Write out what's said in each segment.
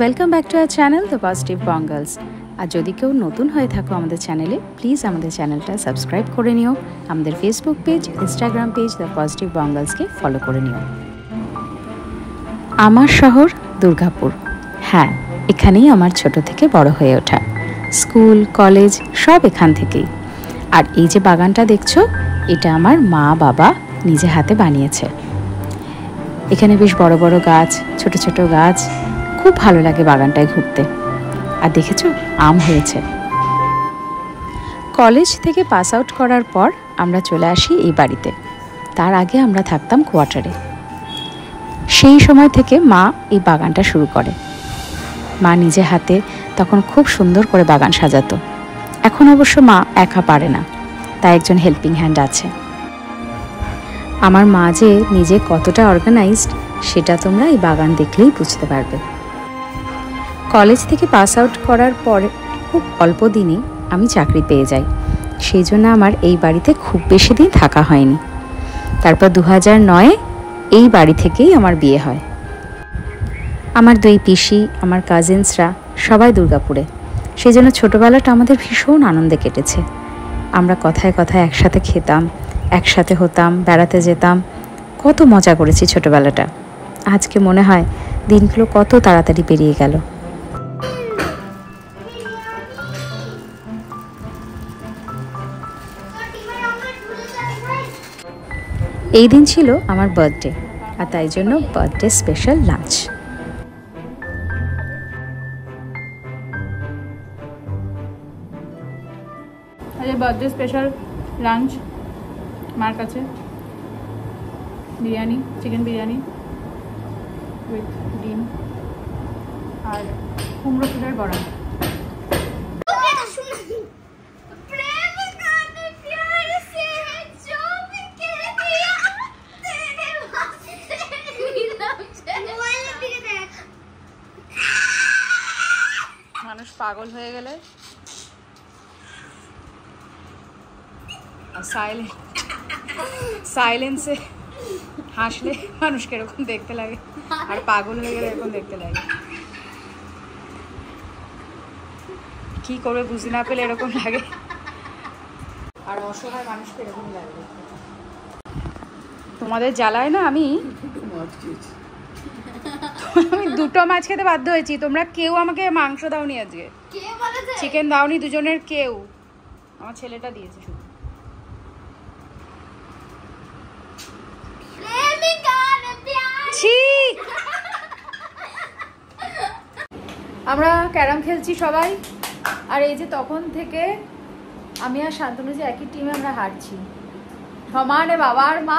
Welcome back to our channel the positive Bangals. আর যদি কেউ নতুন হয়ে থাকো আমাদের চ্যানেলে, প্লিজ আমাদের চ্যানেলটা সাবস্ক্রাইব করে নিও। আমাদের Facebook page, Instagram page the positive বঙ্গালসকে ফলো করে নিও। আমার শহর দুর্গাপুর। হ্যাঁ, এখানেই আমার ছোট থেকে বড় হয়ে ওঠা। স্কুল, কলেজ সব এখান থেকেই। আর এই যে বাগানটা দেখছো, এটা আমার মা বাবা নিজে হাতে বানিয়েছে। এখানে বেশ বড় বড় গাছ, ছোট ছোট গাছ, খুব ভালো লাগে বাগানটায় ঘুরতে। আর দেখেছো, আম হয়েছে। কলেজ থেকে পাস আউট করার পর আমরা চলে আসি এই বাড়িতে। তার আগে আমরা থাকতাম কোয়ার্টারে। সেই সময় থেকে মা এই বাগানটা শুরু করে। মা নিজে হাতে তখন খুব সুন্দর করে বাগান সাজাতো। এখন অবশ্য মা একা পারে না, তাই একজন হেল্পিং হ্যান্ড আছে। আমার মা যে নিজে কতটা অর্গানাইজড সেটা তোমরা এই বাগান দেখলেই বুঝতে পারবে। কলেজ থেকে পাস আউট করার পর খুব অল্প দিনই আমি চাকরি পেয়ে যাই। সেই জন্য আমার এই বাড়িতে খুব বেশি দিন থাকা হয়নি। তারপর 2009-এ এই বাড়ি থেকেই আমার বিয়ে হয়। আমার দুই পিসি, আমার কাজিনসরা সবাই দুর্গাপুরে। সেই জন্য ছোটোবেলাটা আমাদের ভীষণ আনন্দে কেটেছে। আমরা কথায় কথায় একসাথে খেতাম, একসাথে হতাম, বেড়াতে যেতাম। কত মজা করেছি ছোটোবেলাটা। আজকে মনে হয় দিনগুলো কত তাড়াতাড়ি পেরিয়ে গেল। এই দিন ছিল আমার বার্থডে, আর তাই জন্য birthday special lunch. Birthday special lunch মার কাছে বিরিয়ানি, চিকেন বিরিয়ানি উইথ ডিম আর কুমড়ো ফুলের বড়া। মানুষ পাগল হয়ে গেলে সাইলেন্সে হাসলে মানুষকে এরকম দেখতে লাগে, আর পাগল হয়ে গেলে এরকম দেখতে লাগে। কি করবে বুঝি না পেলে এরকম লাগে, আর অসহায় মানুষকে এরকম লাগে। তোমাদের জ্বালায় না আমি দুটো মাছ খেতে বাধ্য হয়েছি। তোমরা কেউ আমাকে মাংস দাওনি, আজকে চিকেন দাওনি, দুজনের কেউ। আমার ছেলেটা দিয়েছে শুধু। আমরা ক্যারাম খেলছি সবাই, আর এই যে তখন থেকে আমি আর শান্তনু যে একই টিমে আমরা হারছি সমানে। বাবা আর মা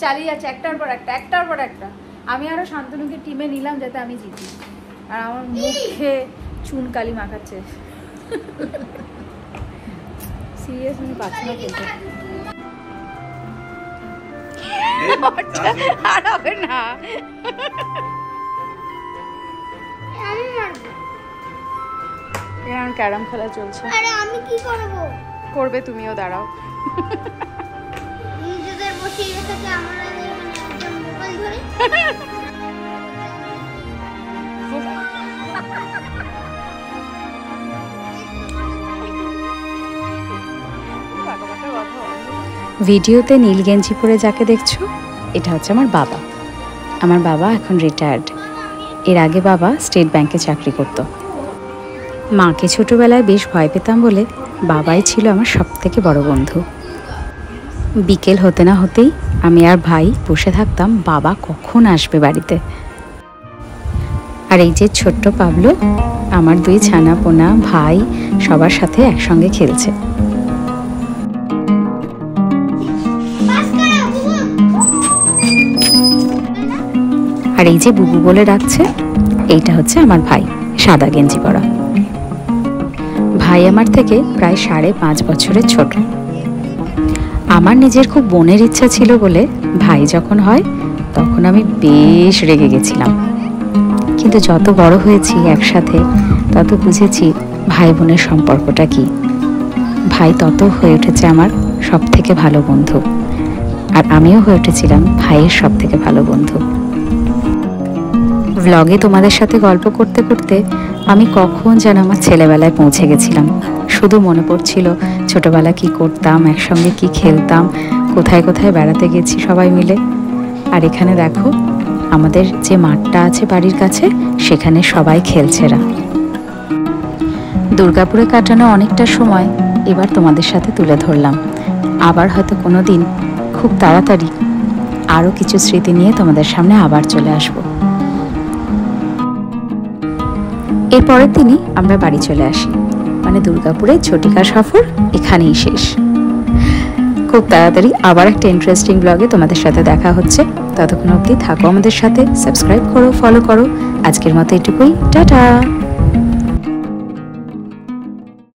চালিয়ে যাচ্ছে একটার পর একটা। আমি আরো শান্তনুকে টিমে নিলাম যাতে আমি জিতি, আর আমার মুখে চুন কালি মাখাচ্ছে। সিরিয়াস, আমি পাচ্ছি না খেলতে। আর হবে না, ক্যারাম খেলা চলছে। আরে আমি কি করব? করবে তুমিও, দাঁড়াও। নিজেদের বসিয়ে রেখেছে, আমরা একদম মোবাইল ধরে। ভিডিওতে নীল গেঞ্জি পরে যাকে দেখছো, এটা হচ্ছে আমার বাবা। আমার বাবা এখন রিটায়ার্ড। এর আগে বাবা স্টেট ব্যাংকে চাকরি করত। মাকে ছোটোবেলায় বেশ ভয় পেতাম বলে বাবাই ছিল আমার সবথেকে বড় বন্ধু। বিকেল হতে না হতেই আমি আর ভাই বসে থাকতাম বাবা কখন আসবে বাড়িতে। আর এই যে ছোট্ট পাবলো, আমার দুই ছানাপোনা ভাই সবার সাথে একসঙ্গে খেলছে। আর এই যে বুবু বলে ডাকছে, এইটা হচ্ছে আমার ভাই, সাদা গেঞ্জি পরা। ভাই আমার থেকে প্রায় 5.5 বছরের ছোট। আমার নিজের খুব বোনের ইচ্ছা ছিল বলে ভাই যখন হয় তখন আমি বেশ রেগে গেছিলাম। কিন্তু যত বড় হয়েছি একসাথে, তত বুঝেছি ভাই বোনের সম্পর্কটা কি। ভাই তত হয়ে উঠেছে আমার সব থেকে ভালো বন্ধু, আর আমিও হয়ে উঠেছিলাম ভাইয়ের সব থেকে ভালো বন্ধু। ব্লগে তোমাদের সাথে গল্প করতে করতে আমি কখন যেন আমার ছেলেবেলায় পৌঁছে গেছিলাম। শুধু মনে পড়ছিল ছোটবেলা কি করতাম, একসঙ্গে কি খেলতাম, কোথায় কোথায় বেড়াতে গেছি সবাই মিলে। আর এখানে দেখো আমাদের যে মাঠটা আছে বাড়ির কাছে, সেখানে সবাই খেলছেরা। দুর্গাপুরে কাটানো অনেকটা সময় এবার তোমাদের সাথে তুলে ধরলাম। আবার হয়তো কোনো দিন খুব তাড়াতাড়ি আরও কিছু স্মৃতি নিয়ে তোমাদের সামনে আবার চলে আসব। এর পরের দিনই আমরা বাড়ি চলে আসি, মানে দুর্গাপুরে ঝটিকা সফর এখানেই শেষ। খুব তাড়াতাড়ি আবার একটা ইন্টারেস্টিং ব্লগে তোমাদের সাথে দেখা হচ্ছে। ততক্ষণ অবধি থাকো আমাদের সাথে, সাবস্ক্রাইব করো, ফলো করো। আজকের মতো এটুকুই, টাটা।